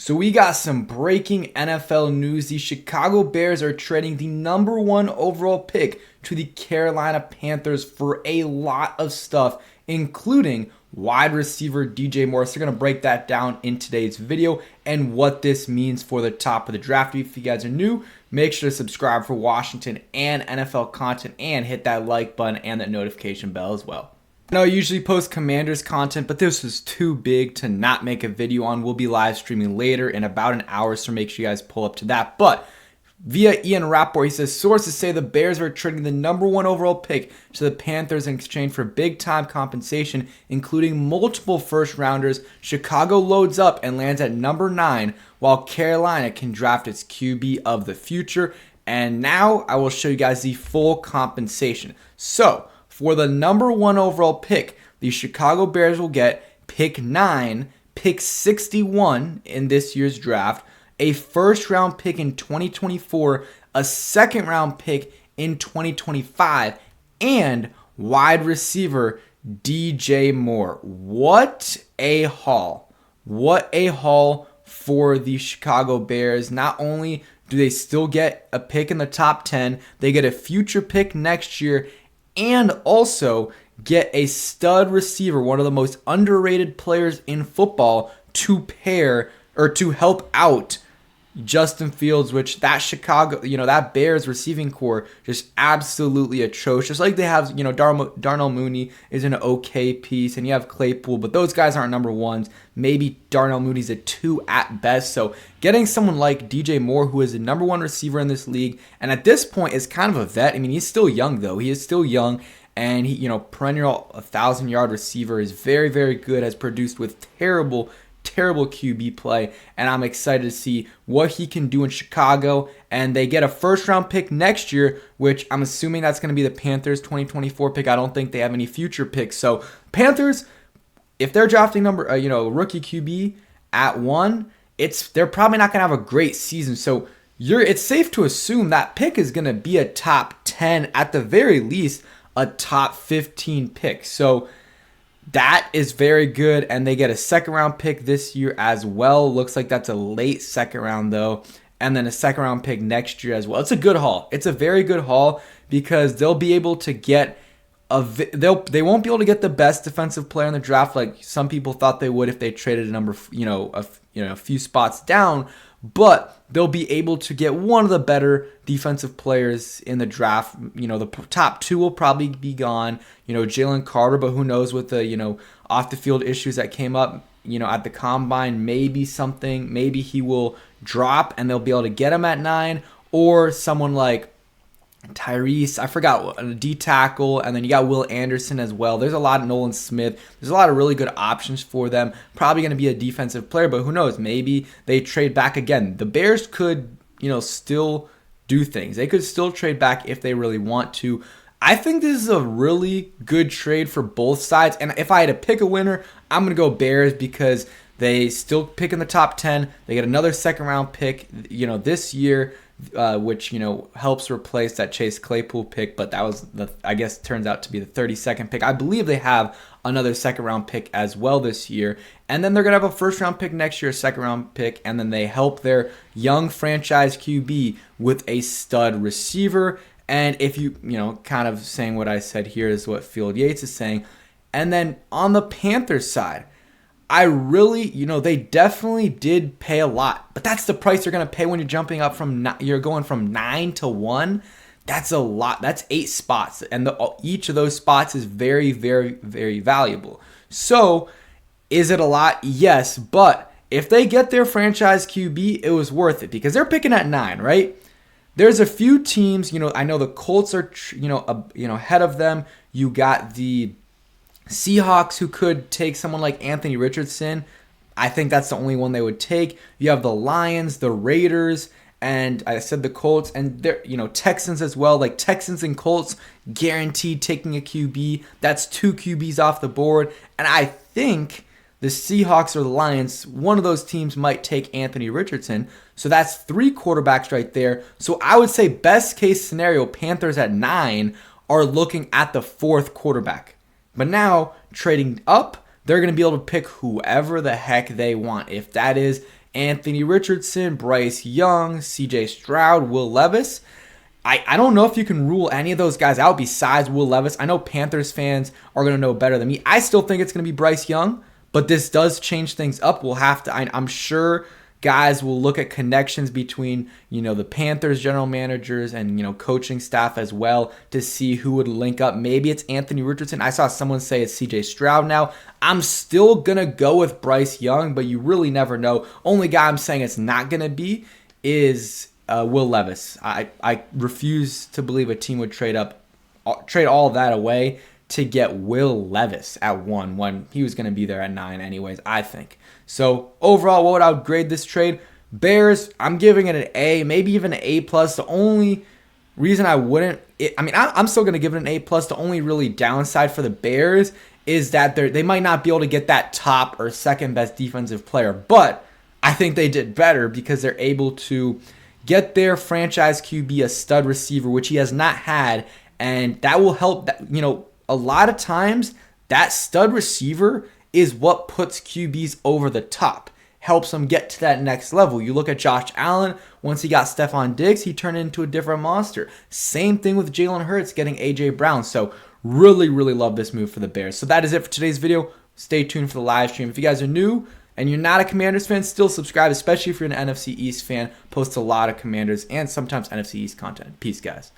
So we got some breaking NFL news. The Chicago Bears are trading the number one overall pick to the Carolina Panthers for a lot of stuff, including wide receiver DJ Moore. So we're going to break that down in today's video and what this means for the top of the draft. If you guys are new, make sure to subscribe for Washington and NFL content and hit that like button and that notification bell as well. I usually post Commanders content, but this was too big to not make a video on. We'll be live streaming later in about an hour, so make sure you guys pull up to that. But via Ian Rapport, he says, sources say the Bears are trading the number one overall pick to the Panthers in exchange for big-time compensation, including multiple first-rounders. Chicago loads up and lands at number 9, while Carolina can draft its QB of the future. And now I will show you guys the full compensation. So, for the number one overall pick, the Chicago Bears will get pick 9, pick 61 in this year's draft, a first-round pick in 2024, a second-round pick in 2025, and wide receiver DJ Moore. What a haul. What a haul for the Chicago Bears. Not only do they still get a pick in the top 10, they get a future pick next year, and also get a stud receiver, one of the most underrated players in football, to pair or to help out Justin Fields, which that Chicago, that Bears receiving core just absolutely atrocious. Like they have, Darnell Mooney is an okay piece, and you have Claypool, but those guys aren't number ones. Maybe Darnell Mooney's a 2 at best. So getting someone like DJ Moore, who is the number one receiver in this league, and at this point is kind of a vet. I mean, he's still young though. He is still young, and he, perennial 1,000-yard receiver, is very, very good. Has produced with terrible QB play, and I'm excited to see what he can do in Chicago. And they get a first-round pick next year, which I'm assuming that's going to be the Panthers' 2024 pick. I don't think they have any future picks. So Panthers, if they're drafting rookie QB at 1, they're probably not going to have a great season. So it's safe to assume that pick is going to be a top 10, at the very least, a top 15 pick. So that is very good, and they get a second-round pick this year as well. Looks like that's a late second round, though, and then a second-round pick next year as well. It's a good haul. It's a very good haul because they'll be able to get they won't be able to get the best defensive player in the draft like some people thought they would if they traded a few spots down, but they'll be able to get one of the better defensive players in the draft. The top 2 will probably be gone. Jalen Carter, but who knows with the, off the field issues that came up, at the combine, maybe he will drop and they'll be able to get him at 9, or someone like Tyrese, I forgot, a D tackle, and then you got Will Anderson as well. There's a lot of Nolan Smith. There's a lot of really good options for them. Probably going to be a defensive player, but who knows? Maybe they trade back again. The Bears could, still do things. They could still trade back if they really want to. I think this is a really good trade for both sides. And if I had to pick a winner, I'm going to go Bears because they still pick in the top 10. They get another second round pick, this year, which, helps replace that Chase Claypool pick. But that was, turns out to be the 32nd pick. I believe they have another second round pick as well this year. And then they're going to have a first round pick next year, a second round pick. And then they help their young franchise QB with a stud receiver. And if you, kind of saying what I said here is what Field Yates is saying. And then on the Panthers side, I really, they definitely did pay a lot. But that's the price you're going to pay when you're going from 9 to 1. That's a lot. That's 8 spots. And each of those spots is very, very, very valuable. So is it a lot? Yes. But if they get their franchise QB, it was worth it because they're picking at 9, right? There's a few teams, I know the Colts are, ahead of them. You got the Seahawks, who could take someone like Anthony Richardson. I think that's the only one they would take. You have the Lions, the Raiders, and I said the Colts, and they're, Texans as well. Like Texans and Colts guaranteed taking a QB. That's 2 QBs off the board. And I think the Seahawks or the Lions, one of those teams might take Anthony Richardson. So that's 3 quarterbacks right there. So I would say best case scenario, Panthers at 9 are looking at the 4th quarterback. But now, trading up, they're going to be able to pick whoever the heck they want. If that is Anthony Richardson, Bryce Young, CJ Stroud, Will Levis. I don't know if you can rule any of those guys out besides Will Levis. I know Panthers fans are going to know better than me. I still think it's going to be Bryce Young, but this does change things up. We'll have to, I'm sure guys will look at connections between, the Panthers general managers and, coaching staff as well to see who would link up. Maybe it's Anthony Richardson. I saw someone say it's CJ Stroud now. I'm still going to go with Bryce Young, but you really never know. Only guy I'm saying it's not going to be is Will Levis. I refuse to believe a team would trade all of that away to get Will Levis at 1 when he was going to be there at 9 anyways, I think. So overall, what would I grade this trade? Bears, I'm giving it an A, maybe even an A+. The only reason I wouldn't, I'm still going to give it an A+. The only really downside for the Bears is that they might not be able to get that top or second best defensive player, but I think they did better because they're able to get their franchise QB a stud receiver, which he has not had, and that will help. A lot of times that stud receiver is what puts QBs over the top, helps them get to that next level. You look at Josh Allen, once he got Stephon Diggs, he turned into a different monster. Same thing with Jalen Hurts getting A.J. Brown. So really, really love this move for the Bears. So that is it for today's video. Stay tuned for the live stream. If you guys are new and you're not a Commanders fan, still subscribe, especially if you're an NFC East fan. Post a lot of Commanders and sometimes NFC East content. Peace, guys.